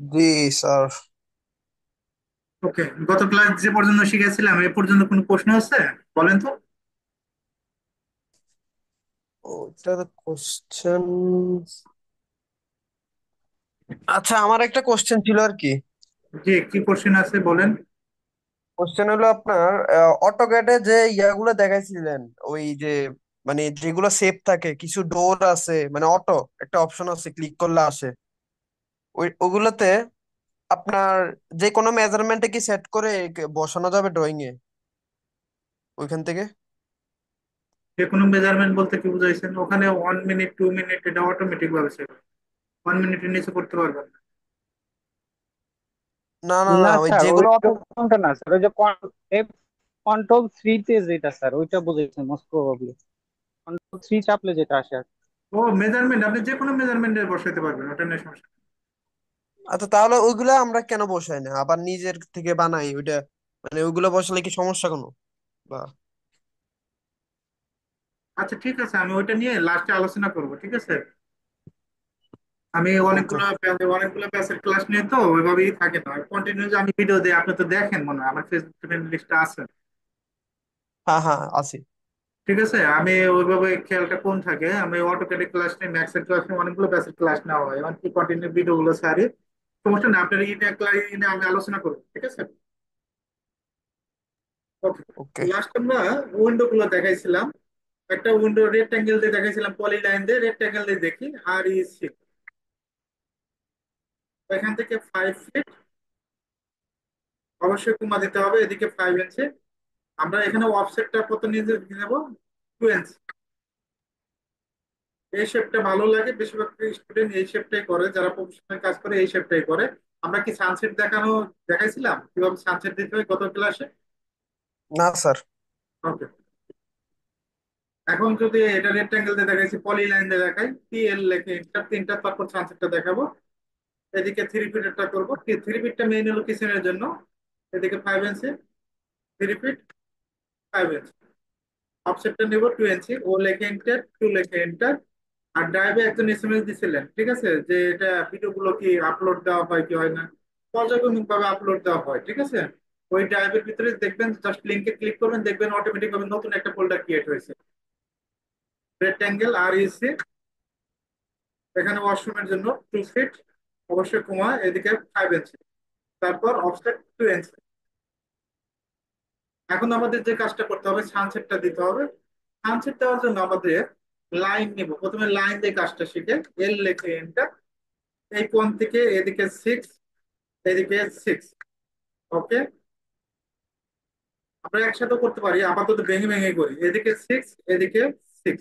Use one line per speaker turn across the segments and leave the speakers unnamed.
জি sir.
ওকে, গত class যে পর্যন্ত শিখেছিলাম এ পর্যন্ত কোনো প্রশ্ন আছে? বলেন তো।
ওটার কোশ্চেন, আচ্ছা আমার একটা কোশ্চেন ছিল আর কি।
জি, কি কোশ্চেন আছে বলেন।
কোশ্চেন হলো আপনার অটোক্যাডে যে ইয়াগুলো দেখাইছিলেন, ওই যে মানে যেগুলো সেভ থাকে, কিছু ডোর আছে, মানে অটো একটা অপশন আছে, ক্লিক করলে আসে ওগুলোতে আপনার যে কোনো মেজারমেন্টে কি সেট করে বসানো যাবে ড্রয়িং এ ওইখান থেকে?
যে কোনো মেজারমেন্ট বলতে কি বুঝাইছেন? ওখানে 1 মিনিট 2 মিনিট এটা অটোমেটিক ভাবে সেভ। 1 মিনিটের নিচে করতে পারবেন না।
না না না,
না
ওই
স্যার, ওই
যেগুলো অটো।
অপশনটা না স্যার, ওই যে কন্ট্রোল 3 তে যেটা স্যার, ওইটা বুঝেছেন মোস্ট প্রবাবলি। কন্ট্রোল 3 চাপলে যেটা আসে আর কি।
ও, মেজারমেন্ট আপনি যে কোনো মেজারমেন্টে বসাইতে পারবেন, ওটা নিয়ে সমস্যা নেই।
আচ্ছা তাহলে ওইগুলা আমরা কেন বসাই না, আবার নিজের থেকে বানাই ওইটা? মানে ওইগুলো বসালে কি সমস্যা কোনো বা?
আচ্ছা ঠিক আছে, আমি ওইটা নিয়ে লাস্টে আলোচনা করব, ঠিক আছে। আমি
ওকে।
অনেকগুলো ব্যাচের ক্লাস নিয়ে তো ওইভাবেই থাকে না, কন্টিনিউ যে আমি ভিডিও দিই, আপনি তো দেখেন মনে হয় আমার ফেসবুক ফ্রেন্ড লিস্টে আছে।
হ্যাঁ হ্যাঁ আছি।
ঠিক আছে, আমি ওইভাবে খেয়ালটা কোন থাকে, আমি অটোক্যাডে ক্লাস নিই, ম্যাক্সের ক্লাস নিই, অনেকগুলো ব্যাচের ক্লাস নেওয়া হয়, এমনকি কন্টিনিউ ভিডিও গুলো সারি। সমস্যা নেই, আপনার ইনে ক্লাস ইনে আমি আলোচনা করবো, ঠিক আছে। ওকে।
ওকে।
লাস্ট আমরা উইন্ডো গুলো দেখাইছিলাম। একটা উইন্ডো রেক্ট্যাঙ্গেল দিয়ে দেখাইছিলাম, পলি লাইন দিয়ে রেক্ট্যাঙ্গেল দিয়ে দেখি। আর ইসি এখান থেকে 5 ফিট অবশ্যই কমা দিতে হবে, এদিকে 5 ইঞ্চি। আমরা এখানে অফসেটটা কত নিয়ে নেবো? 2 ইঞ্চি। এই শেপটা ভালো লাগে, বেশিরভাগ স্টুডেন্ট এই শেপটাই করে, যারা প্রফেশনাল কাজ করে এই শেপটাই করে। আমরা কি সানসেট দেখাইছিলাম কিভাবে সানসেট দিতে হয় গত ক্লাসে?
না স্যার।
ওকে। এখন যদি এটা রেক্ট্যাঙ্গেল দিয়ে দেখাইছি, পলি লাইন দিয়ে দেখাই, পি এল লেখে ইন্টার তিনটা, তারপর সানসেটটা দেখাবো। এদিকে 3 ফিটটা করবো, 3 ফিটটা মেইন লোকেশনের জন্য। এদিকে 5 ইঞ্চি, 3 ফিট, 5 ইঞ্চি। অফসেটটা নেব 2 ইঞ্চি, ও লেখে এন্টার, টু লেখে এন্টার। আর ড্রাইভে একজন এসএমএস দিছিলেন, ঠিক আছে, যে এটা ভিডিও গুলো কি আপলোড দেওয়া হয় কি হয় না, পর্যায়ক্রমিক ভাবে আপলোড দেওয়া হয়, ঠিক আছে। ওই ড্রাইভের ভিতরে দেখবেন, জাস্ট লিঙ্কে ক্লিক করবেন, দেখবেন অটোমেটিক ভাবে নতুন একটা ফোল্ডার ক্রিয়েট হয়েছে। রেক্ট্যাঙ্গেল আর ইসি, এখানে ওয়াশরুমের জন্য 2 ফিট, অবশ্যই কমা, এদিকে 5 ইঞ্চি, তারপর অফসেট 2 ইঞ্চি। এখন আমাদের যে কাজটা করতে হবে, সানসেটটা দিতে হবে। সানসেট দেওয়ার জন্য আমাদের লাইন নিব, প্রথমে লাইন দিয়ে কাজটা শিখে, এল লেখে এন্টার। এই কোণ থেকে এদিকে 6, এদিকে 6। ওকে। আমরা একসাথে করতে পারি, আপাতত ভেঙে ভেঙে করি, এদিকে 6, এদিকে 6।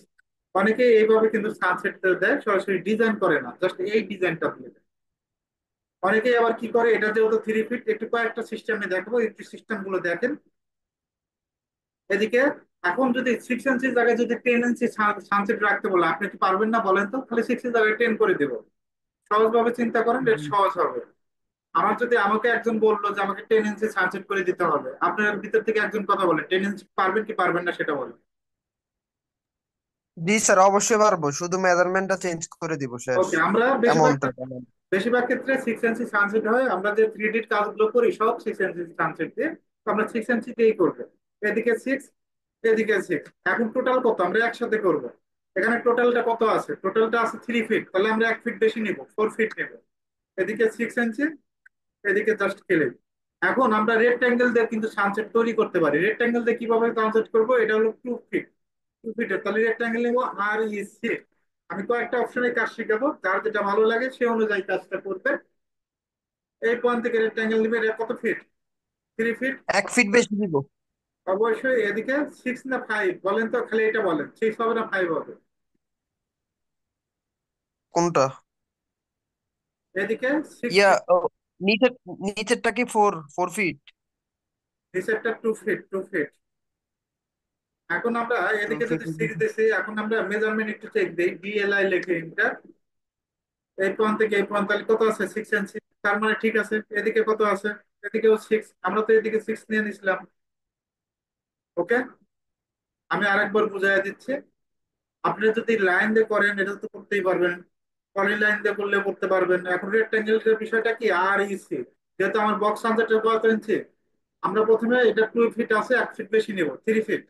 অনেকে এইভাবে কিন্তু সানসেট দেয়, সরাসরি ডিজাইন করে না, জাস্ট এই ডিজাইনটা দিয়ে দেয়। অনেকেই আবার কি করে, এটা যেহেতু 3 ফিট, একটু কয়েকটা সিস্টেমে দেখবো, একটু সিস্টেম গুলো দেখেন। এদিকে এখন যদি 6 ইঞ্চির জায়গায় যদি 10 ইঞ্চি সানসেট রাখতে বলে, আপনি কি পারবেন না বলেন তো? তাহলে 6 এর জায়গায় 10 করে দেবো। সহজভাবে চিন্তা করেন, এটা
জি।
সহজ হবে। আমার যদি আমাকে একজন বললো যে আমাকে 10 ইঞ্চি সানসেট করে দিতে হবে, আপনার ভিতর থেকে একজন কথা বলেন, 10 ইঞ্চি পারবেন কি পারবেন না সেটা বলেন।
জি স্যার, অবশ্যই পারবো, শুধু মেজারমেন্টটা চেঞ্জ করে দিব শেষ।
ওকে, আমরা বেশিরভাগ
অ্যামাউন্টটা।
বেশিরভাগ ক্ষেত্রে 6 ইঞ্চি সানসেট হয়, আমরা যে 3D কাজগুলো করি সব 6 ইঞ্চি সানসেট দিয়ে। তো আমরা 6 ইঞ্চি দিয়েই করবো। এদিকে 6, এদিকে 6। এখন টোটাল কত আমরা একসাথে করব? এখানে টোটালটা কত আছে? টোটালটা আছে 3 ফিট, তাহলে আমরা 1 ফিট বেশি নিব, 4 ফিট নেব। এদিকে 6 ইঞ্চি, এদিকে জাস্ট কেলে। এখন আমরা রেক্ট্যাঙ্গেল দিয়ে কিন্তু সানসেট তৈরি করতে পারি। রেক্ট্যাঙ্গেল দিয়ে কিভাবে সানসেট করবো? এটা হলো 2 ফিট, 2 ফিটের, তাহলে রেক্ট্যাঙ্গেল নেবো আর ইসি। আমি কয়েকটা অপশনে কাজ শিখাবো, যার যেটা ভালো লাগে সে অনুযায়ী কাজটা করবে। এই পয়েন্ট থেকে রেক্ট্যাঙ্গেল নিবে, এটা কত ফিট? 3 ফিট।
1 ফিট বেশি দিব।
অবশ্যই এদিকে 6 না 5 বলেন তো, খালি এটা বলেন, 6 হবে না 5 হবে?
কোনটা?
এদিকে 6
ইয়া
ফিট।
ও, নিচের নিচেরটা কি 4 4 ফিট?
নিচেরটা 2 ফিট, 2 ফিট। এখন আমরা
টু
এদিকে
ফিট
যদি 6 দিছি, এখন আমরা মেজারমেন্ট একটু চেক দিই, ডিএলআই লিখে এটা। এই পয়েন্ট থেকে এই পয়েন্ট তাহলে কত আছে? 6 ইঞ্চি। তার মানে ঠিক আছে। এদিকে কত আছে? এদিকেও 6, আমরা তো এদিকে 6 নিয়ে নিছিলাম। ওকে। আমি আরেকবার বুঝাই দিচ্ছি। আপনি যদি লাইন দিয়ে করেন এটা তো করতেই পারবেন, পলিলাইন দিয়ে করলে করতে পারবেন। এখন রেক্টাঙ্গেলের বিষয়টা কি, আর ইসি, যেহেতু আমার বক্স আনসারটা কত ইঞ্চি, আমরা প্রথমে এটা 2 ফিট আছে, 1 ফিট বেশি নেব, 3 ফিট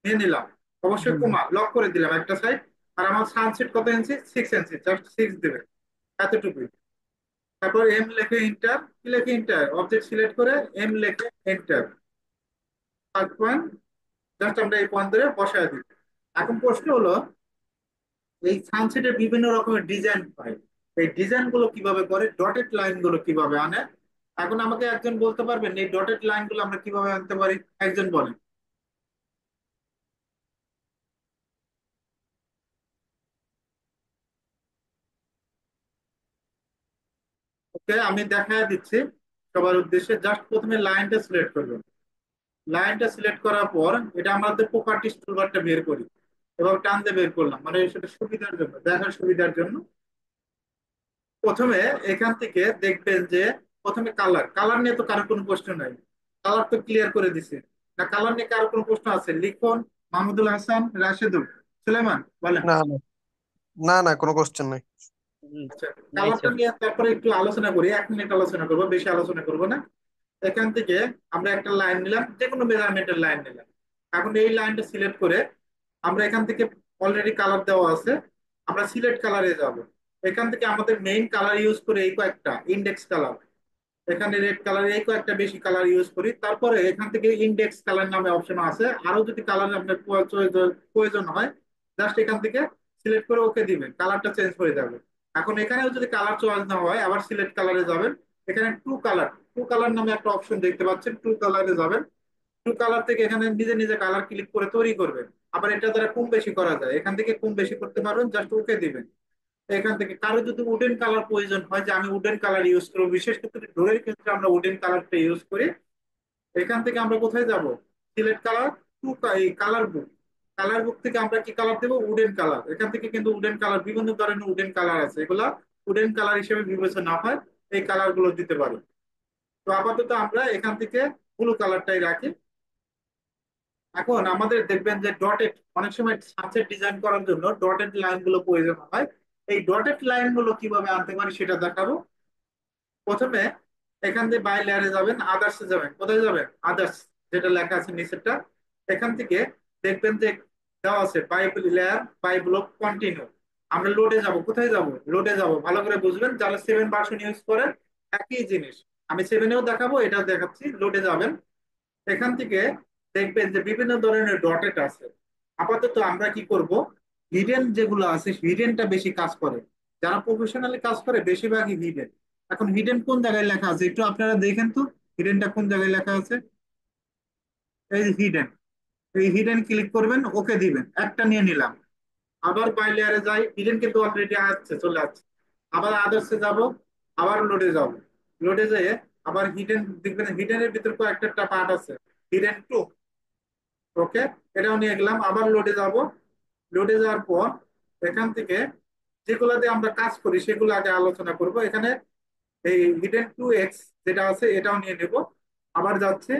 নিয়ে নিলাম। অবশ্যই
হুম।
কমা লক করে দিলাম একটা সাইড। আর আমার সানসেট কত ইঞ্চি, 6 ইঞ্চি, জাস্ট 6 দেবে, এতটুকুই। তারপর এম লেখে ইন্টার, কি লেখে ইন্টার, অবজেক্ট সিলেক্ট করে এম লেখে এন্টার, 5 পয়েন্ট, জাস্ট আমরা এই পয়েন্ট ধরে বসায় দিই। এখন প্রশ্ন হলো, এই সানসেটের বিভিন্ন রকমের ডিজাইন হয়, এই ডিজাইন গুলো কিভাবে করে, ডটেড লাইন গুলো কিভাবে আনে। এখন আমাকে একজন বলতে পারবেন এই ডটেড লাইন গুলো আমরা কিভাবে আনতে পারি? একজন বলেন। ওকে, আমি দেখা দিচ্ছি সবার উদ্দেশ্যে। জাস্ট প্রথমে লাইনটা সিলেক্ট করবেন। লাইনটা সিলেক্ট করার পর এটা আমাদের প্রপার্টিস টুলবারটা বের করি এবং টান দিয়ে বের করলাম, মানে সেটা সুবিধার জন্য, দেখার সুবিধার জন্য। প্রথমে এখান থেকে দেখবেন যে প্রথমে কালার, কালার নিয়ে তো কারো কোনো প্রশ্ন নাই, কালার তো ক্লিয়ার করে দিছে। না, কালার নিয়ে কারো কোনো প্রশ্ন আছে? লিখন, মাহমুদুল হাসান, রাশেদুল, সুলেমান, বলেন।
না না, না না, কোনো কোশ্চেন নাই।
হুম,
আচ্ছা,
নাই
কালারটা
স্যার।
নিয়ে তারপরে একটু আলোচনা করি, 1 মিনিট আলোচনা করবো, বেশি আলোচনা করবো না। এখান থেকে আমরা একটা লাইন নিলাম, যে কোনো মেজারমেন্টের লাইন নিলাম। এখন এই লাইনটা সিলেক্ট করে আমরা এখান থেকে, অলরেডি কালার দেওয়া আছে, আমরা সিলেক্ট কালারে যাব। এখান থেকে আমাদের মেইন কালার ইউজ করে এই কয়েকটা ইন্ডেক্স কালার, এখানে রেড কালার, এই কয়েকটা বেশি কালার ইউজ করি। তারপরে এখান থেকে ইন্ডেক্স কালার নামে অপশন আছে, আরো যদি কালার আপনার প্রয়োজন হয়, জাস্ট এখান থেকে সিলেক্ট করে ওকে দিবেন, কালারটা চেঞ্জ হয়ে যাবে। এখন এখানেও যদি কালার চয়েস না হয়, আবার সিলেক্ট কালারে যাবেন। এখানে টু কালার নামে একটা অপশন দেখতে পাচ্ছেন, টু কালারে যাবেন। টু কালার থেকে এখানে নিজে নিজে কালার ক্লিক করে তৈরি করবেন। আবার এটা দ্বারা কম বেশি করা যায়, এখান থেকে কম বেশি করতে পারবেন, জাস্ট ওকে দিবেন। এখান থেকে কারো যদি উডেন কালার প্রয়োজন হয়, যে আমি উডেন কালার ইউজ করবো, বিশেষ ক্ষেত্রে ডোরের ক্ষেত্রে আমরা উডেন কালারটা ইউজ করি। এখান থেকে আমরা কোথায় যাব, সিলেক্ট কালার, টু, এই কালার বুক, কালার বুক থেকে আমরা কি কালার দেবো, উডেন কালার। এখান থেকে কিন্তু উডেন কালার, বিভিন্ন ধরনের উডেন কালার আছে, এগুলা উডেন কালার হিসেবে বিবেচনা হয়, এই কালার গুলো দিতে পারি। তো আপাতত আমরা এখান থেকে ব্লু কালারটাই রাখি। এখন আমাদের দেখবেন যে ডটেড, অনেক সময় সানসেট ডিজাইন করার জন্য ডটেড লাইন গুলো প্রয়োজন হয়। এই ডটেড লাইন গুলো কিভাবে আনতে পারি সেটা দেখাবো। প্রথমে এখান থেকে বাই লেয়ারে যাবেন, আদার্সে যাবেন, কোথায় যাবেন, আদার্স, যেটা লেখা আছে নিচেরটা। এখান থেকে দেখবেন যে দেওয়া আছে by layer, by block, continue. আমরা লোডে যাব, কোথায় যাব, লোডে যাব, ভালো করে বুঝবেন, যারা 7 ভার্সন ইউজ করেন একই জিনিস। আমি সেভেনেও দেখাবো, এটাও দেখাচ্ছি, লোডে যাবেন। এখান থেকে দেখবেন যে বিভিন্ন ধরনের ডটেট আছে। আপাতত আমরা কি করব, হিডেন যেগুলো আছে, হিডেনটা বেশি কাজ করে, যারা প্রফেশনালি কাজ করে বেশিরভাগই হিডেন। এখন হিডেন কোন জায়গায় লেখা আছে একটু আপনারা দেখেন তো, হিডেনটা কোন জায়গায় লেখা আছে, এই হিডেন, এই হিডেন ক্লিক করবেন, ওকে দিবেন, একটা নিয়ে নিলাম। আবার বাই লেয়ারে যাই, হিডেন কিন্তু অলরেডি আসছে, চলে আসছে। আবার আদার্সে যাব, আবার লোডে যাব, লোডে যেয়ে আবার হিডেন দেখবেন, হিডেনের ভিতর কয়েকটা পার্ট আছে, হিডেন টু, ওকে, এটাও নিয়ে গেলাম। আবার লোডে যাব, লোডে যাওয়ার পর এখান থেকে যেগুলাতে আমরা কাজ করি সেগুলো আগে আলোচনা করব। এখানে এই হিডেন 2x যেটা আছে এটাও নিয়ে নেব। আবার যাচ্ছে,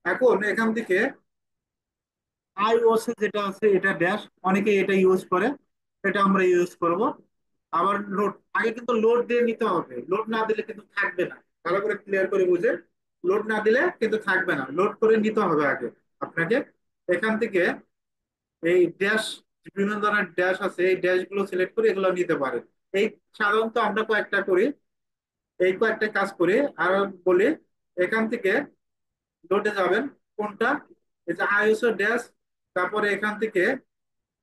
এখন এখান থেকে আইওস যেটা আছে এটা ড্যাশ, অনেকে এটা ইউজ করে, এটা আমরা ইউজ করব। আবার লোড, আগে কিন্তু লোড দিয়ে নিতে হবে, লোড না দিলে কিন্তু থাকবে না, ভালো করে ক্লিয়ার করে বুঝে, লোড না দিলে কিন্তু থাকবে না, লোড করে নিতে হবে আগে আপনাকে। এখান থেকে এই ড্যাশ, বিভিন্ন ধরনের ড্যাশ আছে, এই ড্যাশ গুলো সিলেক্ট করে এগুলো নিতে পারেন। এই সাধারণত আমরা কয়েকটা করি, এই কয়েকটা কাজ করি। আর বলি, এখান থেকে লোডে যাবেন, কোনটা, এই যে আইএসও ড্যাশ। তারপরে এখান থেকে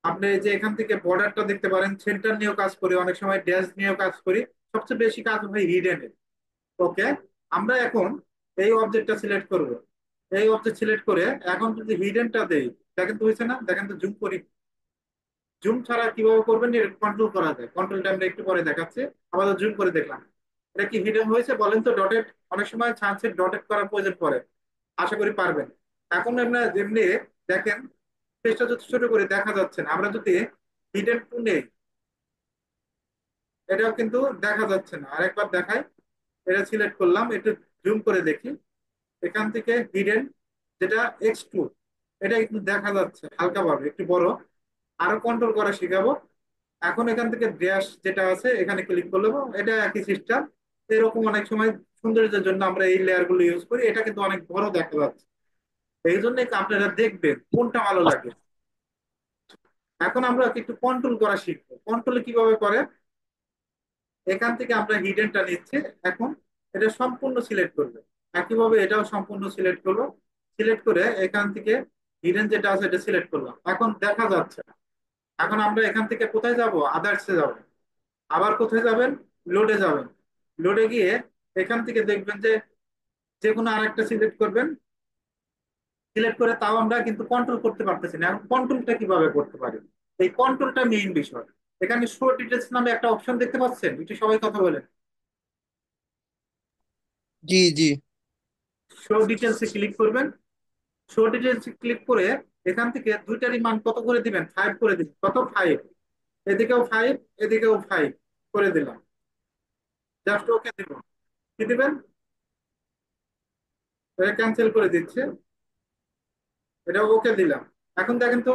আপনি এই যে এখান থেকে বর্ডারটা দেখতে পারেন, সেন্টার নিয়েও কাজ করি, অনেক সময় ড্যাশ নিয়েও কাজ করি, সবচেয়ে বেশি কাজ হয় হিডেনে। ওকে, আমরা এখন এই অবজেক্টটা সিলেক্ট করব। এই অবজেক্ট সিলেক্ট করে এখন যদি হিডেনটা দেই, দেখেন তো হয়েছে না, দেখেন তো, জুম করি, জুম ছাড়া কিভাবে করবেন, কন্ট্রোল করা যায়, কন্ট্রোলটা আমরা একটু পরে দেখাচ্ছি। আমাদের জুম করে দেখলাম, এটা কি হিডেন হয়েছে বলেন তো, ডটেড, অনেক সময় সানসেট ডটেড করার প্রয়োজন পড়ে, আশা করি পারবেন। এখন আমরা যেমনি দেখেন, চেষ্টা যত ছোট করে দেখা যাচ্ছে না, আমরা যদি হিডেন টু নেই, এটাও কিন্তু দেখা যাচ্ছে না, আরেকবার দেখাই। এটা সিলেক্ট করলাম, একটু জুম করে দেখি, এখান থেকে হিডেন যেটা X2, এটা একটু দেখা যাচ্ছে হালকা ভাবে, একটু বড়, আরো কন্ট্রোল করা শিখাবো। এখন এখান থেকে ড্যাশ যেটা আছে এখানে ক্লিক করলে এটা একই সিস্টেম। এরকম অনেক সময় সৌন্দর্যের জন্য আমরা এই লেয়ার গুলো ইউজ করি, এটা কিন্তু অনেক বড় দেখা যাচ্ছে। এই জন্য আপনারা দেখবেন কোনটা ভালো লাগে। এখন আমরা একটু কন্ট্রোল করা শিখবো, কন্ট্রোল কিভাবে করে। এখান থেকে আমরা হিডেনটা নিচ্ছি। এখন এটা সম্পূর্ণ সিলেক্ট করবে, একইভাবে এটাও সম্পূর্ণ সিলেক্ট করলো। সিলেক্ট করে এখান থেকে হিডেন যেটা আছে এটা সিলেক্ট করলাম, এখন দেখা যাচ্ছে। এখন আমরা এখান থেকে কোথায় যাব, আদার্সে যাব। আবার কোথায় যাবেন, লোডে যাবেন। লোডে গিয়ে এখান থেকে দেখবেন যে যে কোনো আরেকটা সিলেক্ট করবেন। সিলেক্ট করে তাও আমরা কিন্তু কন্ট্রোল করতে পারতেছি না। এখন কন্ট্রোলটা কিভাবে করতে পারি, এই কন্ট্রোলটা মেইন বিষয়। এখানে শো ডিটেলস নামে একটা অপশন দেখতে পাচ্ছেন, একটু সবাই কথা বলেন।
জি জি।
শো ডিটেলসে ক্লিক করবেন। শো ডিটেলসে ক্লিক করে এখান থেকে দুইটারই মান কত করে দিবেন, 5 করে দিবেন। কত, 5। এদিকেও 5, এদিকেও 5 করে দিলাম। জাস্ট ওকে দিব। কি দিবেন, এটা ক্যান্সেল করে দিচ্ছে। এটা ওকে দিলাম। এখন দেখেন তো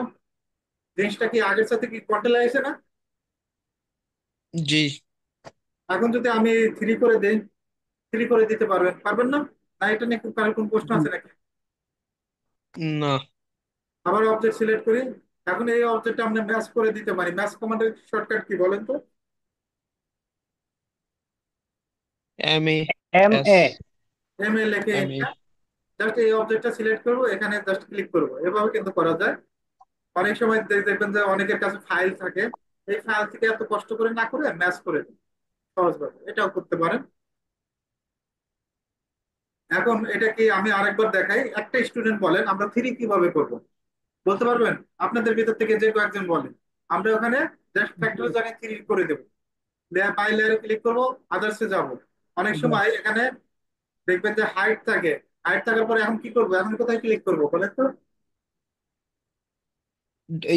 জিনিসটা কি আগের সাথে কি কন্ট্রোলে আসে না।
জি।
এখন যদি আমি 3 করে দেই, 3 করে দিতে পারবেন, পারবেন না? না এটা নিয়ে কারোর কোন প্রশ্ন আছে নাকি?
না।
আবার অবজেক্ট সিলেক্ট করি। এখন এই অবজেক্টটা আমরা ম্যাচ করে দিতে পারি। ম্যাচ কমান্ডের শর্টকাট কি বলেন তো?
MA
M
S।
A
M A লিখে
MA।
এন্টার। জাস্ট এই অবজেক্টটা সিলেক্ট করবো, এখানে জাস্ট ক্লিক করবো। এভাবে কিন্তু করা যায়। অনেক সময় দেখবেন যে অনেকের কাছে ফাইল থাকে, এই ফাইল থেকে এত কষ্ট করে না করে ম্যাচ করে দিন সহজভাবে, এটাও করতে পারেন। এখন এটা কি আমি আরেকবার দেখাই। একটা স্টুডেন্ট বলেন আমরা 3 কিভাবে করব, বলতে পারবেন? আপনাদের ভিতর থেকে যে কয়েকজন বলেন। আমরা ওখানে জাস্ট ফ্যাক্টর জায়গায় 3 করে দেবো। বাই লেয়ারে ক্লিক করবো, আদার্সে যাব। অনেক সময় এখানে দেখবেন যে হাইট থাকে। হাইট থাকার পরে এখন কি করবো, এখন কোথায় ক্লিক করবো বলেন তো?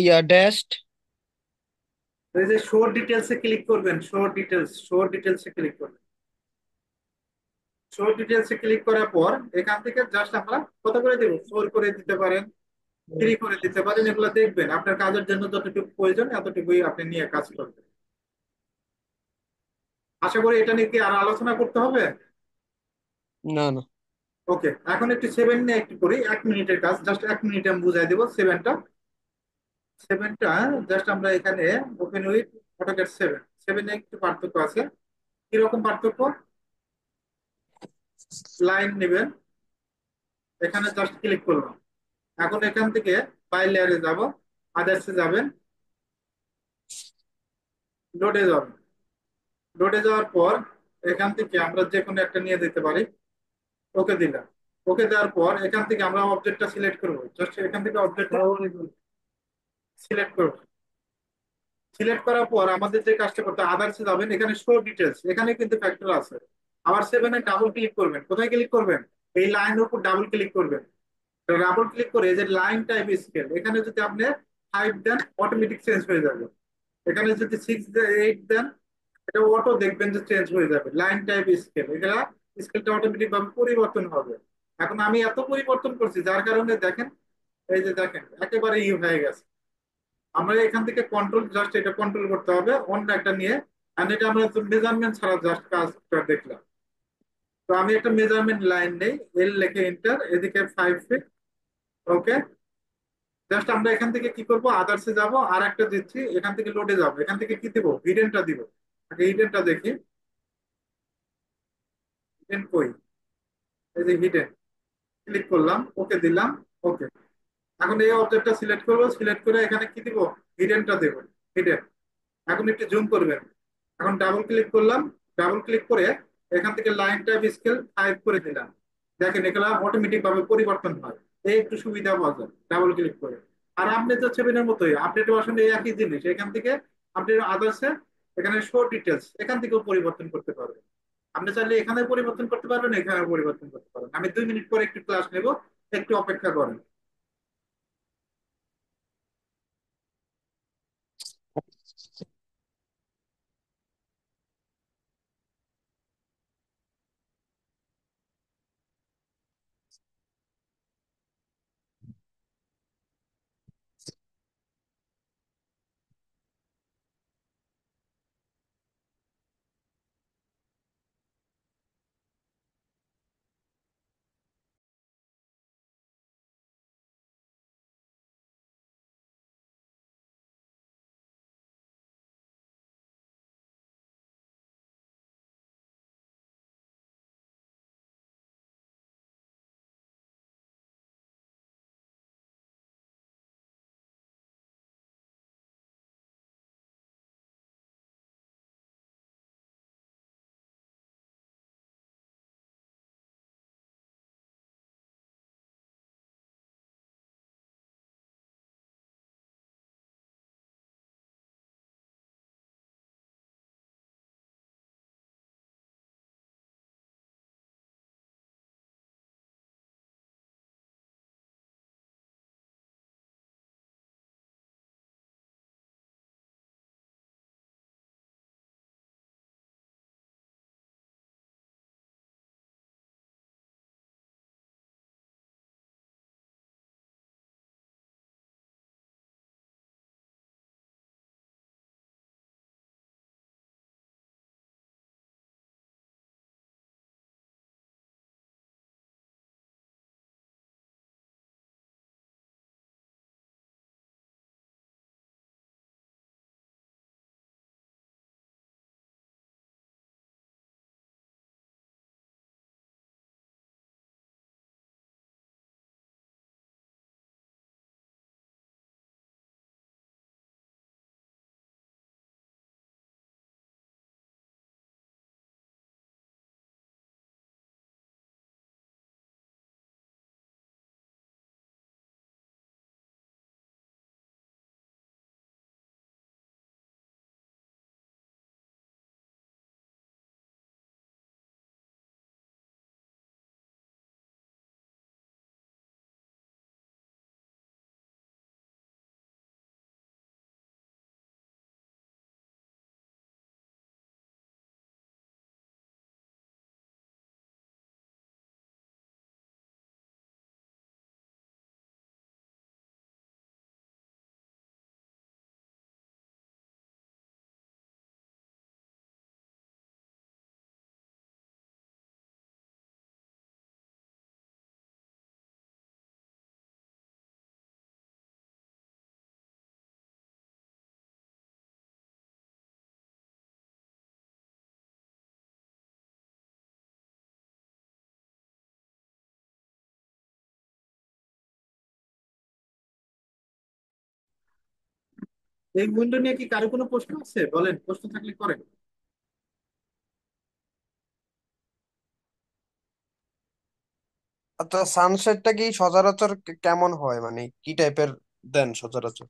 ইয়া ড্যাশড।
এই যে শো ডিটেলসে ক্লিক করবেন, শো ডিটেলস, শো ডিটেলসে ক্লিক করবেন। শো ডিটেলসে ক্লিক করার পর এখান থেকে জাস্ট আমরা কত করে দেবো, 4 করে দিতে পারেন, 3 করে দিতে পারেন। এগুলো দেখবেন আপনার কাজের জন্য যতটুকু প্রয়োজন এতটুকুই আপনি নিয়ে কাজ করবেন। আশা করি এটা নিয়ে কি আর আলোচনা করতে হবে।
না না।
ওকে, এখন একটু 7 নিয়ে একটু করি, 1 মিনিটের কাজ, জাস্ট 1 মিনিটে আমি বুঝাই দেবো 7টা। 7টা জাস্ট আমরা এখানে ওপেন উইথ অটোক্যাড 7। 7 এ একটু পার্থক্য আছে। কিরকম পার্থক্য, লাইন নেবেন, এখানে জাস্ট ক্লিক করলাম। এখন এখান থেকে বাই লেয়ারে যাব, আদার্সে যাবেন, লোডে যাবেন। লোডে যাওয়ার পর এখান থেকে আমরা যে কোনো একটা নিয়ে দিতে পারি। ওকে দিলাম। ওকে দেওয়ার পর এখান থেকে আমরা অবজেক্টটা সিলেক্ট করবো। জাস্ট এখান থেকে অবজেক্টটা সিলেক্ট করবো। সিলেক্ট করার পর আমাদের যে কাজটা করতে, আদার্সে যাবেন, এখানে শো ডিটেলস, এখানে কিন্তু ফ্যাক্টর আছে। আবার 7 এ ডাবল ক্লিক করবেন। কোথায় ক্লিক করবেন, এই লাইনের উপর ডাবল ক্লিক করবেন। ডাবল ক্লিক করে এই যে লাইন টাইপ স্কেল, এখানে যদি আপনি 5 দেন অটোমেটিক চেঞ্জ হয়ে যাবে। এখানে যদি 6 8 দেন, এটা অটো দেখবেন যে চেঞ্জ হয়ে যাবে। লাইন টাইপ স্কেল, এটা স্কেলটা অটোমেটিক ভাবে পরিবর্তন হবে। এখন আমি এত পরিবর্তন করছি যার কারণে দেখেন, এই যে দেখেন একেবারে হয়ে গেছে। আমরা এখান থেকে কন্ট্রোল, জাস্ট এটা কন্ট্রোল করতে হবে অন্য একটা নিয়ে। আর এটা আমরা মেজারমেন্ট ছাড়া জাস্ট কাজটা দেখলাম। তো আমি একটা মেজারমেন্ট লাইন নেই, এল লিখে এন্টার, এদিকে 5 ফিট। ওকে, জাস্ট আমরা এখান থেকে কি করব, আদার্সে যাব, আর একটা দিচ্ছি, এখান থেকে লোডে যাব। এখান থেকে কি দিব, হিডেনটা দিব। আগে হিডেনটা দেখি, হিডেন কই, এই যে হিডেন। ক্লিক করলাম, ওকে দিলাম। ওকে, এখন এই অবজেক্টটা সিলেক্ট করব, সিলেক্ট করে এখানে কি দিব, হিডেনটা দেব। হিডেন, এখন একটু জুম করবেন। এখন ডাবল ক্লিক করলাম। ডাবল ক্লিক করে এখান থেকে লাইন টাইপ স্কেল 5 করে দিলাম। দেখেন এগুলা অটোমেটিক ভাবে পরিবর্তন হয়। এই একটু সুবিধা পাওয়া যায় ডাবল ক্লিক করে। আর আপনি তো সেভেনের মতোই আপডেট ভার্সনে একই জিনিস। এখান থেকে আপনি আদার্সে এখানে শো ডিটেলস, এখান থেকেও পরিবর্তন করতে পারবেন। আপনি চাইলে এখানে পরিবর্তন করতে পারবেন, এখানে পরিবর্তন করতে পারবেন। আমি 2 মিনিট পরে একটু ক্লাস নেব, একটু অপেক্ষা করেন। এই উইন্ডো নিয়ে কি কারো কোনো প্রশ্ন আছে? বলেন, প্রশ্ন থাকলে করেন।
আচ্ছা, সানসেটটা কি সচরাচর কেমন হয়, মানে কি টাইপের দেন সচরাচর?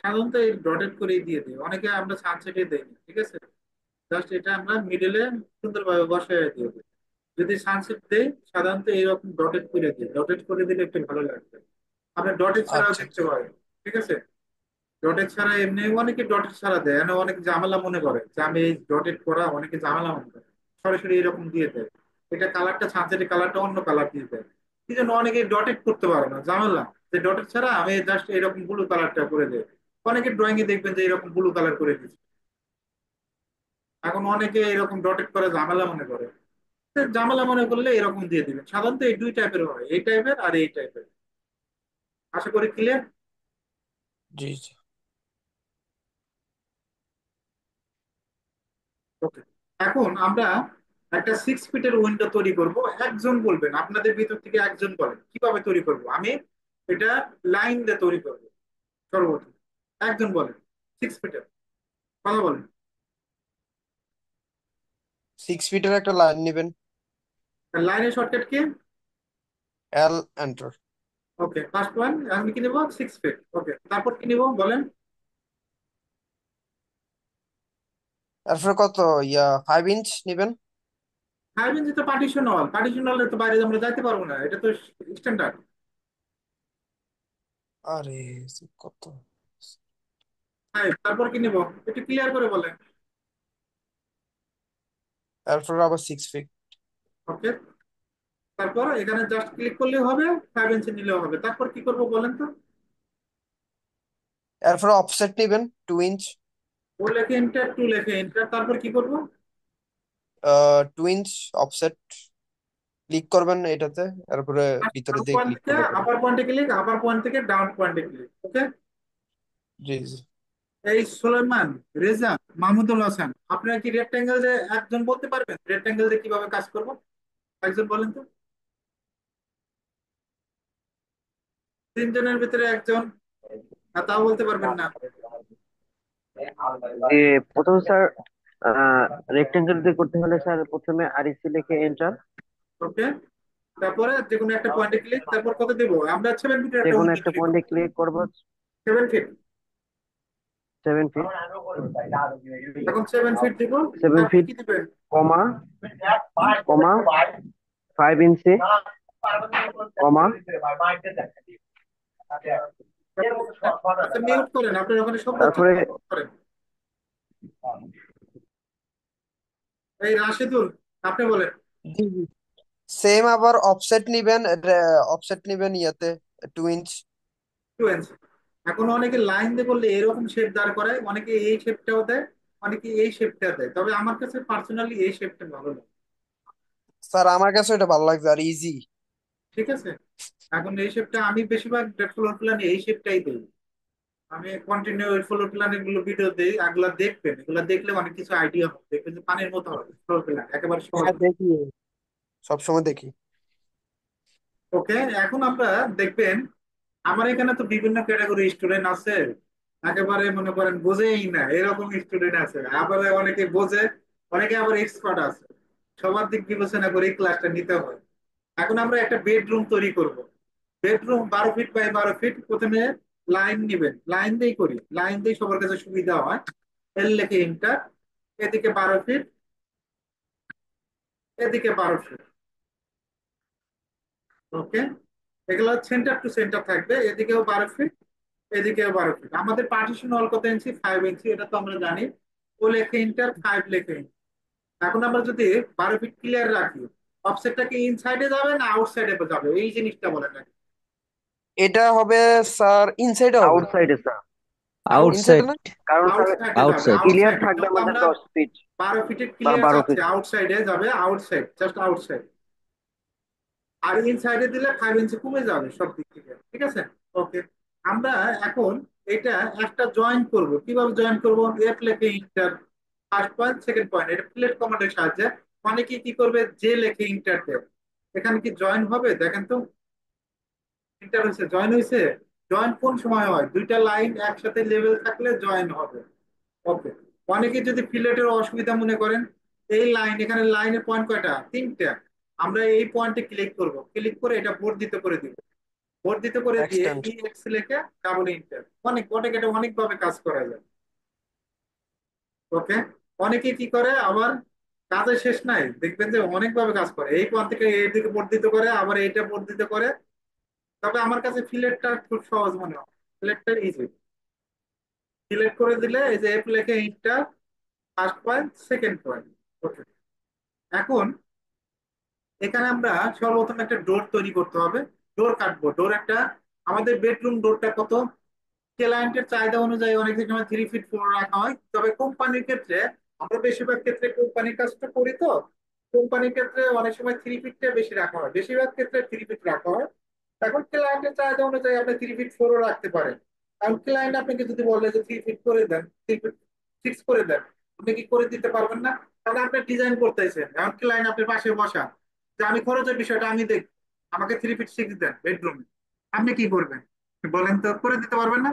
সাধারণত এই ডটেড করে দিয়ে দিই, অনেকে আমরা সানসেটে দেই না, ঠিক আছে। জাস্ট এটা আমরা মিডলে সুন্দরভাবে বসায় দিয়ে দিই। যদি সানসেট দেই, সাধারণত এইরকম ডটেড করে দিই, ডটেড করে দিলে একটু ভালো লাগবে। আপনি ডটেড ছাড়াও
আচ্ছা
দেখতে
আচ্ছা।
পারেন, ঠিক আছে। ডটেড ছাড়া এমনি অনেকে ডটেড ছাড়া দেয়, মানে অনেক ঝামেলা মনে করে যে আমি এই ডটেড করা, অনেকে ঝামেলা মনে করে সরাসরি এরকম দিয়ে দেয়। এটা কালারটা, সানসেটের কালারটা অন্য কালার দিয়ে দেয়। এই জন্য অনেকে ডটেড করতে পারে না, ঝামেলা। যে ডটেড ছাড়া আমি জাস্ট এরকম ব্লু কালারটা করে দেয়। অনেকে ড্রয়িং এ দেখবেন যে এরকম ব্লু কালার করে দিচ্ছে। এখন অনেকে এরকম ডটেড করে ঝামেলা মনে করে। তো ঝামেলা মনে করলে এরকম দিয়ে দিবেন। সাধারণত এই দুই টাইপের হয়, এই টাইপের আর এই টাইপের। আশা করি ক্লিয়ার।
জি জি।
ওকে, এখন আমরা একটা 6 ফিটের উইন্ডো তৈরি করব। একজন বলবেন, আপনাদের ভিতর থেকে একজন বলেন কিভাবে তৈরি করব। আমি এটা লাইন দিয়ে তৈরি করব সর্বপ্রথম। একজন বলেন 6 ফিটের, কথা বলেন।
6 ফিটের একটা লাইন নেবেন।
লাইনের শর্টকাট কি?
L enter.
Okay, first one আমি কি নেব? 6 ফিট। ওকে, তারপর কি নিব বলেন?
তারপরে কত, 5 ইঞ্চ নেবেন।
5 ইঞ্চি তো পার্টিশন ওয়াল, পার্টিশন ওয়ালে তো বাইরে আমরা যাইতে পারবো না, এটা তো স্ট্যান্ডার্ড।
আরে কত,
তারপর কি নিব? একটু ক্লিয়ার করে বলেন।
তারপরে আবার 6 ফিট।
ওকে, তারপর এখানে জাস্ট ক্লিক করলেও হবে, 5 ইঞ্চি নিলেও হবে। তারপর কি করব বলেন তো?
এরপরে অফসেট নেবেন 2 ইঞ্চ।
ও লেখে এন্টার, টু লেখে এন্টার, তারপর কি করব?
2 ইঞ্চ অফসেট ক্লিক করবেন এটাতে, তারপরে ভিতরে
ডাউন
দিয়ে
পয়েন্ট
ক্লিক
থেকে
করলে পাবেন।
আপার পয়েন্টে ক্লিক, আপার পয়েন্ট থেকে ডাউন পয়েন্টে ক্লিক। ওকে।
জি জি।
এই সুলাইমান, রেজা, মাহমুদুল হাসান, আপনারা কি রেক্টেঙ্গেল দিয়ে একজন বলতে পারবেন রেক্টেঙ্গেল দিয়ে কিভাবে কাজ করব? একজন বলেন তো। তিনজনের ভিতরে একজন। তাও বলতে পারবেন না।
যে প্রথম স্যার, রেক্টেঙ্গেল দিয়ে করতে হলে স্যার প্রথমে আরইসি লিখে এন্টার।
ওকে, তারপরে যে কোনো একটা পয়েন্টে ক্লিক, তারপর কত দেবো আমরা? 7 ফিটের
যে
একটা
কোনো
উইন্ডো
একটা
তৈরি করবো।
পয়েন্টে ক্লিক করব।
7 ফিট।
7 ফিট।
এখন 7 ফিট দিব।
সেভেন
তারপর
ফিট
কি দিবেন?
কমা কমা 5 ইঞ্চি কমা।
আচ্ছা, মিউট করেন, আপনার ওখানে শব্দ হচ্ছে,
তারপরে
মিউট করেন। এই রাশেদুল, আপনি বলেন।
জি জি। সেম আবার অফসেট নিবেন, অফসেট নিবেন ইয়াতে 2 ইঞ্চ।
2 ইঞ্চি। এখন অনেকে লাইন দিয়ে করলে এরকম শেপ দাঁড় করায়, অনেকে এই শেপটাও দেয়, অনেকে এই শেপটা দেয়। তবে আমার কাছে পার্সোনালি এই শেপটা ভালো লাগে।
স্যার আমার কাছে এটা ভালো লাগছে আর ইজি।
ঠিক আছে, এখন এই শেপটা আমি বেশিরভাগ ফ্লোর প্ল্যানে এই শেপটাই দিই। আমি কন্টিনিউ ফ্লোর প্ল্যানের গুলো ভিডিও দিই, এগুলা দেখবেন, এগুলা দেখলে অনেক কিছু আইডিয়া হবে, দেখবেন যে পানির মতো হবে ফ্লোর প্ল্যান, একেবারে সহজ।
হ্যাঁ দেখি, সবসময় দেখি।
ওকে, এখন আমরা দেখবেন আমার এখানে তো বিভিন্ন ক্যাটাগরি স্টুডেন্ট আছে। একেবারে মনে করেন বোঝেই না এরকম স্টুডেন্ট আছে, আবার অনেকে বোঝে, অনেকে আবার এক্সপার্ট আছে। সবার দিক বিবেচনা করে এই ক্লাসটা নিতে হয়। এখন আমরা একটা বেডরুম তৈরি করব। Bedroom 12 feet by 12 feet. প্রথমে লাইন নিবেন, লাইন দিয়েই করি, লাইন দিয়ে সবার কাছে সুবিধা হয়। এল লেখে ইন্টার। এদিকে 12 ফিট, এদিকে 12 ফিট। ওকে, এগুলো সেন্টার টু সেন্টার থাকবে, এদিকেও 12 ফিট, এদিকেও 12 ফিট। আমাদের পার্টিশন ওয়াল কত ইঞ্চি? 5 ইঞ্চি, এটা তো আমরা জানি। ও লেখে ইন্টার, 5 লেখে ইন্টার। এখন আমরা যদি 12 ফিট ক্লিয়ার রাখি, অফসেটটা কি ইনসাইডে যাবে না আউটসাইডে যাবে, এই জিনিসটা বলেন না।
এটা হবে স্যার ইনসাইডে হবে।
আউটসাইডে স্যার।
ইনসাইডে
আউটসাইড।
না?
কারণ স্যার
আউটসাইডে যাবে,
আউটসাইড।
ক্লিয়ার
আউটসাইডে
থাকবে
যত
আমাদের
আমরা
10 ফিট
12 ফিটের
বা
ক্লিয়ার
বারো
আছে,
ফিট
আউটসাইডে যাবে, আউটসাইড, জাস্ট আউটসাইড। আর ইনসাইডে দিলে 5 ইঞ্চি কমে যাবে সব দিক থেকে, ঠিক আছে। ওকে, আমরা এখন এটা একটা জয়েন করব। কিভাবে জয়েন করব? এফ লেখে enter, first point second point, এটা প্লেট কমান্ডের সাহায্যে। অনেকে কি করবে? জে লেখে ইন্টার দেবে। এখানে কি জয়েন হবে দেখেন তো? ইন্টার হয়েছে, জয়েন হয়েছে? জয়েন কোন সময় হয়? দুইটা লাইন একসাথে লেভেল থাকলে জয়েন হবে। ওকে। অনেকে যদি ফিলেটের অসুবিধা মনে করেন, এই লাইন, এখানে লাইনের পয়েন্ট কয়টা? তিনটা। আমরা এই পয়েন্টে ক্লিক করব, ক্লিক করে এটা বর্ধিত করে দিব, বর্ধিত করে দিয়ে
এক্সটেন্ড।
ই এক্স লিখে ডাবল ইন্টার। অনেক এটা অনেক ভাবে কাজ করা যায়। ওকে। অনেকে কি করে আবার, কাজের শেষ নাই, দেখবেন যে অনেকভাবে কাজ করে, এই পয়েন্ট থেকে এই দিকে বর্ধিত করে, আবার এইটা বর্ধিত করে। তবে আমার কাছে ফিলেটটা খুব সহজ মনে হয়, ফিলেটটা ইজি। সিলেক্ট করে দিলে এই যে এফ লেখে enter, first point, second point. Okay. এখন এখানে আমরা সর্বপ্রথম একটা ডোর তৈরি করতে হবে। ডোর কাটবো, ডোর একটা, আমাদের বেডরুম ডোরটা কত, ক্লায়েন্টের চাহিদা অনুযায়ী অনেক সময় 3 ফিট 4 রাখা হয়, তবে কোম্পানির ক্ষেত্রে, আমরা বেশিরভাগ ক্ষেত্রে কোম্পানির কাজটা করি তো, কোম্পানির ক্ষেত্রে অনেক সময় 3 ফিটটা বেশি রাখা হয়, বেশিরভাগ ক্ষেত্রে 3 ফিট রাখা হয়। এখন ক্লায়েন্টের চাহিদা অনুযায়ী আপনি 3 ফিট 4ও রাখতে পারেন। কারণ ক্লায়েন্ট আপনাকে যদি বলে যে 3 ফিট করে দেন, 3 ফিট 6 করে দেন, আপনি কি করে দিতে পারবেন না? কারণ আপনি ডিজাইন করতেছেন, এখন ক্লায়েন্ট আপনার পাশে বসা, যে আমি খরচের বিষয়টা আমি দেখ, আমাকে 3 ফিট 6 দেন বেডরুমে, আপনি কি করবেন? বলেন তো, করে দিতে পারবেন না?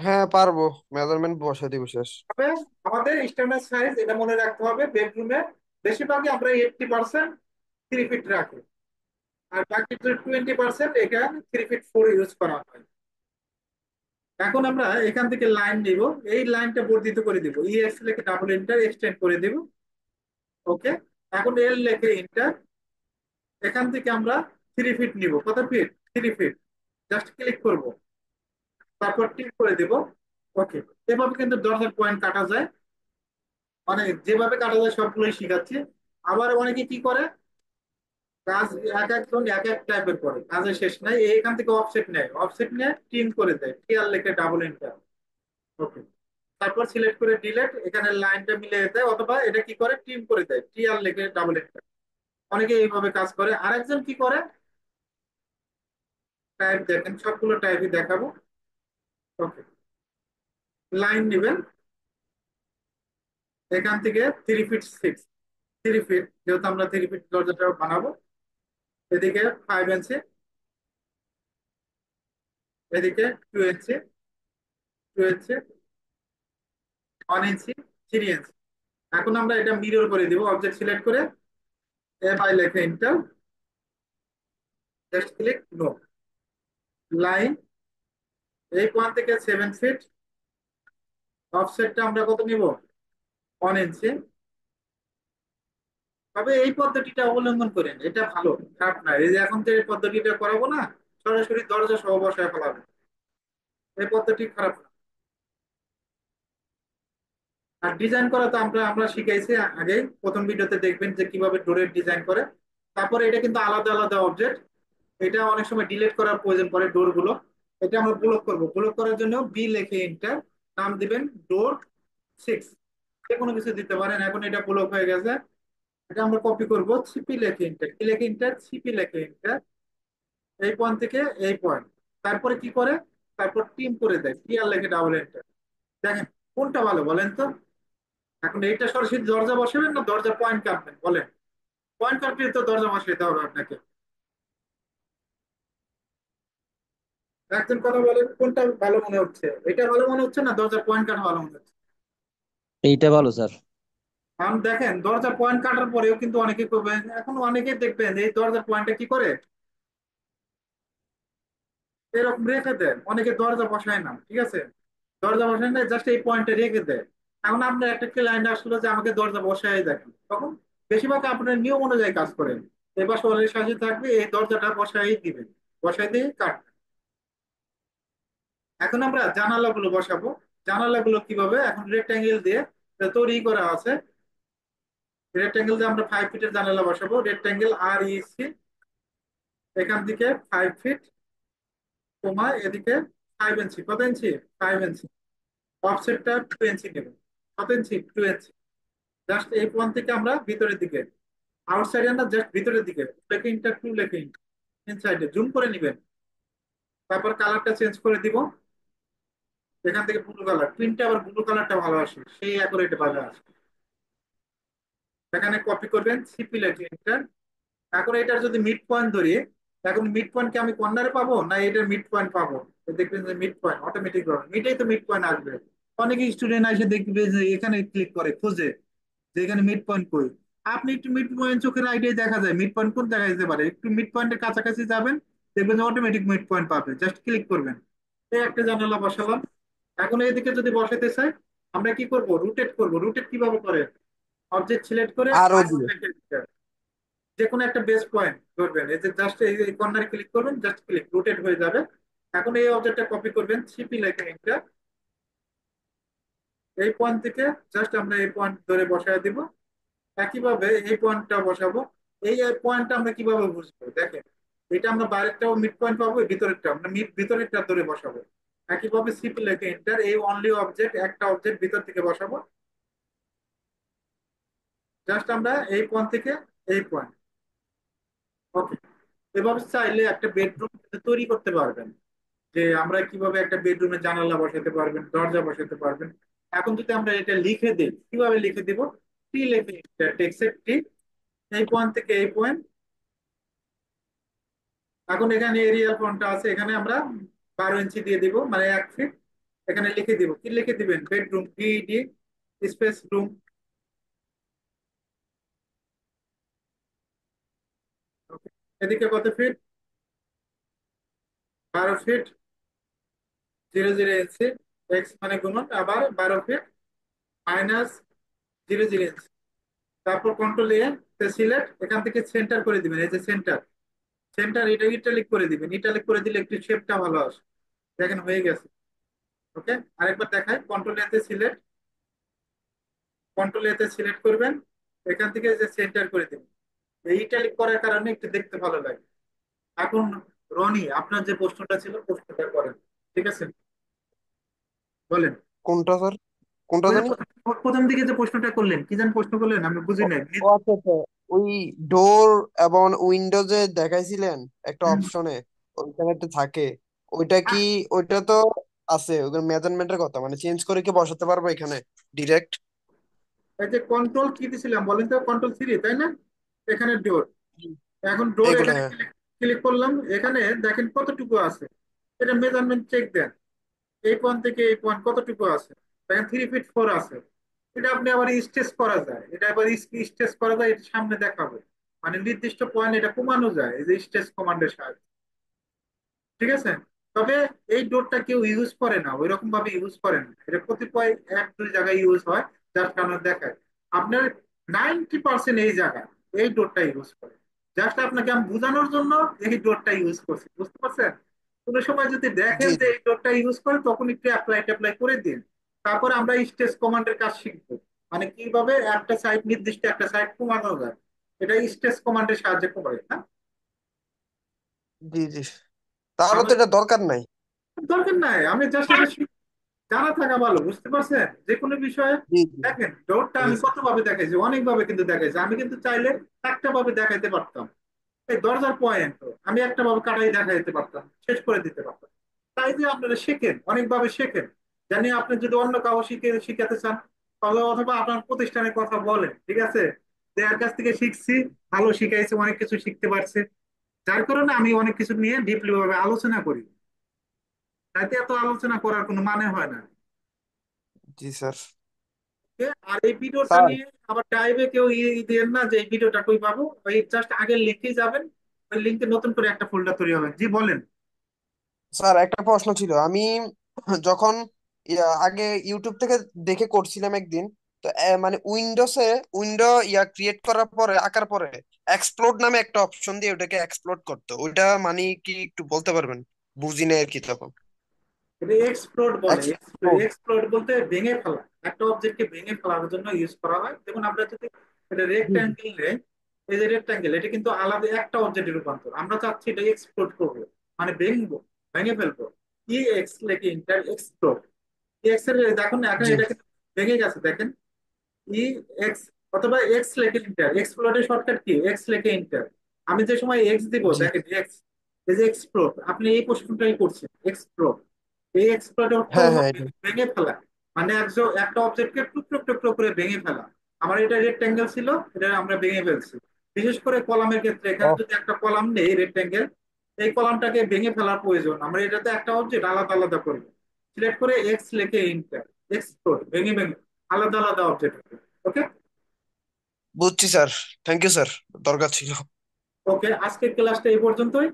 হ্যাঁ পারবো, মেজারমেন্ট বসে দিব শেষ।
তবে আমাদের স্ট্যান্ডার্ড সাইজ এটা মনে রাখতে হবে, বেডরুমে বেশিরভাগই আমরা 80% 3 ফিট রাখি, আর বাকি 20% এখানে 3 ফিট 4 ইউজ করা হয়। এখন আমরা এখান থেকে লাইন নিব, এই লাইনটা বর্ধিত করে দিব, ইএক্স লিখে ডাবল ইন্টার, এক্সটেন্ড করে দিব। ওকে। এখন এল লিখে ইন্টার, এখান থেকে আমরা 3 ফিট নিব, কত ফিট? 3 ফিট। জাস্ট ক্লিক করব, তারপর টিক করে দিব। ওকে। এভাবে কিন্তু দরজার পয়েন্ট কাটা যায়, মানে যেভাবে কাটা যায় সবগুলোই শিখাচ্ছি। আবার অনেকে কি করে, কাজ এক একজন এক এক টাইপের করে, কাজের শেষ নাই, এখান থেকে অফসেট নেয়, অফসেট নিয়ে টিম করে দেয়, টিআর লিখে ডাবল এন্টার। ওকে। তারপর সিলেক্ট করে ডিলেট, এখানে লাইনটা মিলিয়ে দেয়, অথবা এটা কি করে, টিম করে দেয়, টিআর লিখে ডাবল এন্টার। অনেকে এইভাবে কাজ করে। আরেকজন কি করে, টাইপ দেখেন, সবগুলো টাইপই দেখাবো। ওকে। লাইন নেবেন, এখান থেকে 3 ফিট 6, 3 ফিট, যেহেতু আমরা 3 ফিট দরজাটা বানাবো, এদিকে 5 ইঞ্চি, এদিকে 2 ইঞ্চি, 2 ইঞ্চি, 1 ইঞ্চি, 3 ইঞ্চি। এখন আমরা এটা মিরর করে দিব, অবজেক্ট সিলেক্ট করে এফ আই লেখে enter, just click no. Line, এই পয়েন্ট থেকে 7 ফিট, অফসেটটা আমরা কত নিব? 1 ইঞ্চি। তবে এই পদ্ধতিটা অবলম্বন করেন, এটা ভালো, খারাপ না। এই যে এখন যে এই পদ্ধতিটা করাবো না, সরাসরি দরজা সহ বসায় ফেলাবে, এই পদ্ধতি খারাপ না। আর ডিজাইন করা তো আমরা আমরা শিখাইছি আগে, প্রথম ভিডিওতে দেখবেন যে কিভাবে ডোরের ডিজাইন করে। তারপরে এটা কিন্তু আলাদা আলাদা অবজেক্ট, এটা অনেক সময় ডিলিট করার প্রয়োজন পড়ে ডোর গুলো। এটা আমরা ব্লক করব, ব্লক করার জন্য বি লেখে এন্টার, নাম দিবেন ডোর 6, যে কোনো কিছু দিতে পারেন। এখন এটা ব্লক হয়ে গেছে, এটা আমরা কপি করব, সিপি লেখে এন্টার, কি লেখে এন্টার, সিপি লেখে এন্টার, এই পয়েন্ট থেকে এই পয়েন্ট। তারপরে কি করে, তারপর টিম করে দেয়, কি আর লেখে ডাবল এন্টার। দেখেন কোনটা ভালো বলেন তো? এখন এইটা সরাসরি দরজা বসাবেন না দরজা পয়েন্ট কাটবেন, বলেন? পয়েন্ট কাটলে তো দরজা বসাইতে হবে আপনাকে। একজন কথা বলেন, কোনটা ভালো মনে হচ্ছে? এটা ভালো মনে হচ্ছে না দরজার পয়েন্ট কাটা ভালো মনে হচ্ছে?
এইটা ভালো স্যার।
কারণ দেখেন দরজার পয়েন্ট কাটার পরেও কিন্তু অনেকে করবেন, এখন অনেকে দেখবেন এই দরজার পয়েন্টটা কি করে, এরকম রেখে দেয়, অনেকে দরজা বসায় না, ঠিক আছে, দরজা বসায় না, জাস্ট এই পয়েন্টে রেখে দেয়। এখন আপনার একটা ক্লায়েন্ট আসলো যে আমাকে দরজা বসায় দেখেন, তখন বেশিরভাগ আপনার নিয়ম অনুযায়ী কাজ করেন, এবার সরের সাথে থাকবে, এই দরজাটা বসাই দিবেন, বসাই দিয়ে কাট। এখন আমরা জানালাগুলো বসাবো। জানালাগুলো কিভাবে, এখন রেক্টাঙ্গেল দিয়ে তৈরি করা আছে, রেক্টাঙ্গেল দিয়ে আমরা 5 ফিটের জানালা বসাবো, রেক্টাঙ্গেল আর ইসি, এখান থেকে 5 ফিট, তোমার এদিকে 5 ইঞ্চি, কত ইঞ্চি? 5 ইঞ্চি। অফসেটটা 2 ইঞ্চি নেব, কত ইঞ্চি? 2 ইঞ্চি। জাস্ট এই পয়েন্ট থেকে আমরা ভিতরের দিকে, আউটসাইডে না, জাস্ট ভিতরের দিকে লেখে ইন্টার, 2 লেখে ইনসাইডে জুম করে নিবেন। তারপর কালারটা চেঞ্জ করে দিব, এখান থেকে ব্লু কালার, প্রিন্টে আবার ব্লু কালারটা ভালো আসে, সেই অ্যাকুরেট ভালো আসে। এখানে কপি করবেন, সিপি লেখে ইন্টার। এখন এটার যদি মিড পয়েন্ট ধরি, এখন মিড পয়েন্ট কি আমি কর্নারে পাবো না এটার মিড পয়েন্ট পাবো? তো দেখবেন যে মিড পয়েন্ট অটোমেটিক হবে, মিডেই তো মিড পয়েন্ট আসবে। অনেক স্টুডেন্ট এসে দেখবে যে এখানে ক্লিক করে খোঁজে যে এখানে মিড পয়েন্ট কই। আপনি একটু মিড পয়েন্ট চোখের আইডিয়ায় দেখা যায় মিড পয়েন্ট কোন জায়গায় যেতে পারে, একটু মিড পয়েন্টের কাছাকাছি যাবেন, দেখবেন যে অটোমেটিক মিড পয়েন্ট পাবে, জাস্ট ক্লিক করবেন। এই একটা জানালা বসালাম। এখন এইদিকে যদি বসাতে চাই, আমরা কি করব, রোটেট করব। রোটেট কিভাবে করে, অবজেক্ট সিলেক্ট করে
আরো দিয়ে।
যে কোনো একটা বেস পয়েন্ট ধরবেন, এই যে জাস্ট এই কর্নারে ক্লিক করবেন, জাস্ট ক্লিক, রোটেট হয়ে যাবে। এখন এই অবজেক্টটা কপি করবেন, সিপি লেখে এটা, এই পয়েন্ট থেকে জাস্ট আমরা এই পয়েন্ট ধরে বসায় দিব। একইভাবে এই পয়েন্টটা বসাবো। এই পয়েন্টটা আমরা কিভাবে বুঝবো, দেখেন এটা আমরা বাইরেরটাও মিড পয়েন্ট পাবো, ভিতরেরটা আমরা ভিতরেরটা ধরে বসাবো। একইভাবে সিপি লেখে এন্টার, এই অনলি অবজেক্ট, একটা অবজেক্ট ভিতর থেকে বসাবো। জাস্ট আমরা এই পয়েন্ট থেকে এই পয়েন্ট, ওকে। এভাবে চাইলে একটা বেডরুম তৈরি করতে পারবেন, যে আমরা কিভাবে একটা বেডরুমে জানালা বসাতে পারবেন, দরজা বসাতে পারবেন। এখন যদি আমরা এটা লিখে দিই, কিভাবে লিখে দিব, টি লিখে, টেক্সট টি, এই পয়েন্ট থেকে এই পয়েন্ট। এখন এখানে এরিয়াল ফন্টটা আছে, এখানে আমরা 12 ইঞ্চি দিয়ে দিব, মানে 1 ফিট। এখানে লিখে দিব, কি লিখে দিবেন, বেডরুম, ডি স্পেস রুম। এদিকে কত ফিট, 12 ফিট 00 ইঞ্চি, এক্স মানে গুণন, আবার 12 ফিট -00 ইঞ্চি। তারপর কন্ট্রোল এ, সিলেক্ট, এখান থেকে সেন্টার করে দিবেন, এই যে সেন্টার, সেন্টার এটা ইটালিক করে দিবেন, ইটালিক করে দিলে একটু শেপটা ভালো আসে। দেখেন হয়ে গেছে, ওকে। আরেকবার দেখাই, কন্ট্রোল এতে সিলেক্ট, কন্ট্রোল এতে সিলেক্ট করবেন, এখান থেকে যে সেন্টার করে দিবেন। এই ইটালিক করার কারণে একটু দেখতে ভালো লাগে। এখন রনি, আপনার যে প্রশ্নটা ছিল প্রশ্নটা করেন, ঠিক আছে, বলেন।
কোনটা স্যার? কোনটা
ওই যে
জানি?
প্রথম দিকে যে প্রশ্নটা করলেন, কি যেন প্রশ্ন করলেন, আমি বুঝি
ও
নাই।
ও আচ্ছা আচ্ছা। ওই ডোর এবং উইন্ডোজে দেখাইছিলেন একটা অপশনে, ওইখানে একটা থাকে, ওইটা কি? ওইটা তো আছে, ওখানে মেজারমেন্টের কথা, মানে চেঞ্জ করে কি বসাতে পারবো এখানে ডিরেক্ট?
এই যে কন্ট্রোল কি দিছিলাম বলেন তো, কন্ট্রোল 3 তাই না? এখানে ডোর, এখন ডোর
এগুলো
এখানে
হ্যাঁ।
ক্লিক ক্লিক করলাম, এখানে দেখেন কতটুকু আছে। এটা মেজারমেন্ট চেক দেন, এই পয়েন্ট থেকে এই পয়েন্ট কতটুকু আছে, দেখেন 3 ফিট 4 আছে। এটা আপনি আবার স্টেচ করা যায়, এটা আবার স্টেচ করা যায়, এটা সামনে দেখাবো, মানে নির্দিষ্ট পয়েন্ট এটা কমানো যায় এই যে স্টেচ কমান্ডের সাহায্যে, ঠিক আছে। তবে এই ডোরটা কেউ ইউজ করে না, ওই রকম ভাবে ইউজ করে না, এটা কতিপয় 1-2 জায়গায় ইউজ হয়, যার কারণে দেখায়। আপনার 90% এই জায়গায় এই ডোরটা ইউজ করে। জাস্ট আপনাকে আমি বোঝানোর জন্য এই ডোরটা ইউজ করছি, বুঝতে পারছেন? কোনো সময় যদি দেখেন
জি
যে এই ডোরটা ইউজ করে, তখন একটু অ্যাপ্লাই ট্যাপ্লাই করে দিন। তারপর আমরা স্টেজ কমান্ডের কাজ শিখবো, মানে কিভাবে একটা সাইট, নির্দিষ্ট একটা সাইট কমানো যায়, এটা স্টেজ কমান্ডের সাহায্যে করে, হ্যাঁ।
জি জি। তাহলে তো
আমার
এটা দরকার নাই।
দরকার নাই, আমি জাস্ট এটা জানা থাকা ভালো, বুঝতে পারছেন, যে কোনো বিষয়ে।
জি জি।
দেখেন ডোরটা
জি
আমি
স্যার।
কত ভাবে দেখাইছি, অনেক ভাবে কিন্তু দেখাইছি, আমি কিন্তু চাইলে একটা ভাবে দেখাইতে পারতাম। এই দরজার পয়েন্ট আমি একটা ভাবে কাটাই দেখাইতে পারতাম, শেষ করে দিতে পারতাম। তাই যে আপনারা শেখেন, অনেকভাবে শেখেন। জানি আপনি যদি অন্য কাউ শিখাতে চান, তাহলে অথবা আপনার প্রতিষ্ঠানের কথা বলেন, ঠিক আছে, যে এর কাছ থেকে শিখছি, ভালো শিখাইছে, অনেক কিছু শিখতে পারছে। যার কারণে আমি অনেক কিছু নিয়ে ডিপলি ভাবে আলোচনা করি, তাইতে এত আলোচনা করার কোনো মানে হয় না।
জি স্যার।
আর এই ভিডিওটা
স্যার,
নিয়ে আবার টাইমে কেউ দিয়েন না যে এই ভিডিওটা কই পাবো, ওই জাস্ট আগের লিঙ্কে যাবেন, ওই লিঙ্কে নতুন করে একটা ফোল্ডার তৈরি হবে। জি বলেন।
স্যার একটা প্রশ্ন ছিল। আমি যখন আগে ইউটিউব থেকে দেখে করছিলাম একদিন, তো মানে উইন্ডোজে উইন্ডো ক্রিয়েট করার পরে, আঁকার পরে এক্সপ্লোড নামে একটা অপশন দিয়ে ওটাকে এক্সপ্লোড করতো, ওইটা মানে কি একটু বলতে পারবেন? বুঝি না আর কি তখন।
এটা এক্সপ্লোড বলে,
এক্সপ্লোড।
এক্সপ্লোড বলতে ভেঙে ফেলা, একটা অবজেক্টকে ভেঙে ফেলার জন্য ইউজ করা হয়। যেমন আমরা যদি এটা
জি জি।
রেক্টাঙ্গেল নেই, এই যে রেক্টাঙ্গেল, এটা কিন্তু আলাদা একটা অবজেক্টের রূপান্তর, আমরা চাচ্ছি এটা এক্সপ্লোড করবো, মানে ভেঙবো, ভেঙে ফেলবো। ই এক্স লেখে ইন্টার এক্সপ্লোড, ই এক্স এর দেখুন না, এখন
জি।
এটা কিন্তু ভেঙে গেছে, দেখেন, ই এক্স, অথবা এক্স লেখে ইন্টার, এক্সপ্লোরের শর্টকাট কি, এক্স লেখে ইন্টার। আমি যে সময় এক্স দিব,
জি।
দেখেন এক্স, এই যে এক্সপ্লোর, আপনি এই প্রশ্নটাই করছেন, এক্সপ্লোর। এই এক্সপ্লোর অর্থ
হ্যাঁ
হলো
হ্যাঁ এটা।
ভেঙে ফেলা, মানে একজন একটা অবজেক্টকে টুকরো টুকরো করে ভেঙে ফেলা। আমার এটা রেক্টেঙ্গেল ছিল, এটা আমরা ভেঙে ফেলছি। বিশেষ করে কলামের ক্ষেত্রে, এখানে
ও
যদি একটা কলাম নেই রেক্টেঙ্গেল, এই কলামটাকে ভেঙে ফেলার প্রয়োজন, আমরা এটাতে একটা অবজেক্ট আলাদা আলাদা করবো। সিলেক্ট করে এক্স লিখে এন্টার, এক্সপ্লোর, ভেঙে ভেঙে আলাদা আলাদা অবজেক্ট। ওকে।
বুঝছি স্যার। থ্যাংক ইউ স্যার, দরকার ছিল।
ওকে, আজকের ক্লাসটা এই পর্যন্তই।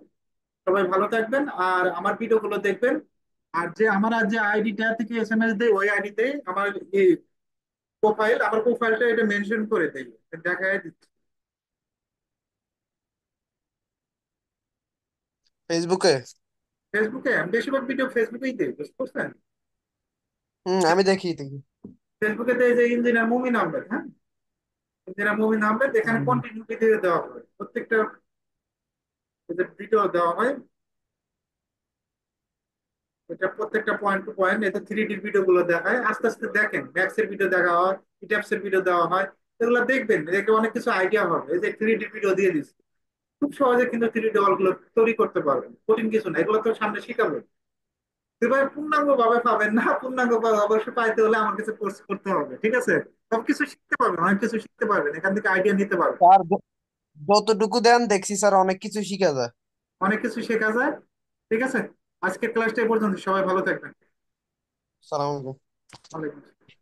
সবাই ভালো থাকবেন আর আমার ভিডিওগুলো দেখবেন। আর যে আমার আজ যে আইডিটা থেকে এসএমএস দেয় ওই আইডিতে আমার এই আমার প্রোফাইলটা এটা মেনশন করে দেই, দেখায় দিচ্ছি।
ফেসবুকে?
ফেসবুকে আমি বেশিরভাগ ভিডিও ফেসবুকেই দিই, বুঝতে পারছেন?
আমি দেখি দেখি।
ফেসবুকে দেয় যে ইঞ্জিনিয়ার মুমিন আহমেদ, হ্যাঁ, ইঞ্জিনিয়ার মুমিন আহমেদ, এখানে
হুম।
কন্টিনিউটি দিয়ে দেওয়া হয় প্রত্যেকটা ভিডিও দেওয়া হয়। এটা প্রত্যেকটা পয়েন্ট টু পয়েন্ট, এতে 3D ভিডিও গুলো দেখায়, আস্তে আস্তে দেখেন, ম্যাক্স এর ভিডিও দেখা হয়, ইটাপস এর ভিডিও দেওয়া হয়। এগুলো দেখবেন, দেখে অনেক কিছু আইডিয়া হবে। এই যে 3D ভিডিও দিয়ে দিচ্ছে, খুব সহজে কিন্তু 3D ওয়াল গুলো তৈরি করতে পারবেন, কঠিন কিছু না, এগুলো তো সামনে শিখাবো। এবার পূর্ণাঙ্গ ভাবে পাবেন না, পূর্ণাঙ্গ ভাবে অবশ্যই পাইতে হলে আমার কাছে কোর্স করতে হবে, ঠিক আছে? সবকিছু শিখতে পারবেন, অনেক কিছু শিখতে পারবেন, এখান থেকে আইডিয়া নিতে পারবেন।
স্যার, যতটুকু দেন দেখছি স্যার, অনেক কিছু শিখা যায়।
অনেক কিছু শেখা যায়। ঠিক আছে, আজকের ক্লাসটা এই পর্যন্ত, সবাই ভালো থাকবেন।
সালাম আলাইকুম।
ওয়ালাইকুম আসসালাম।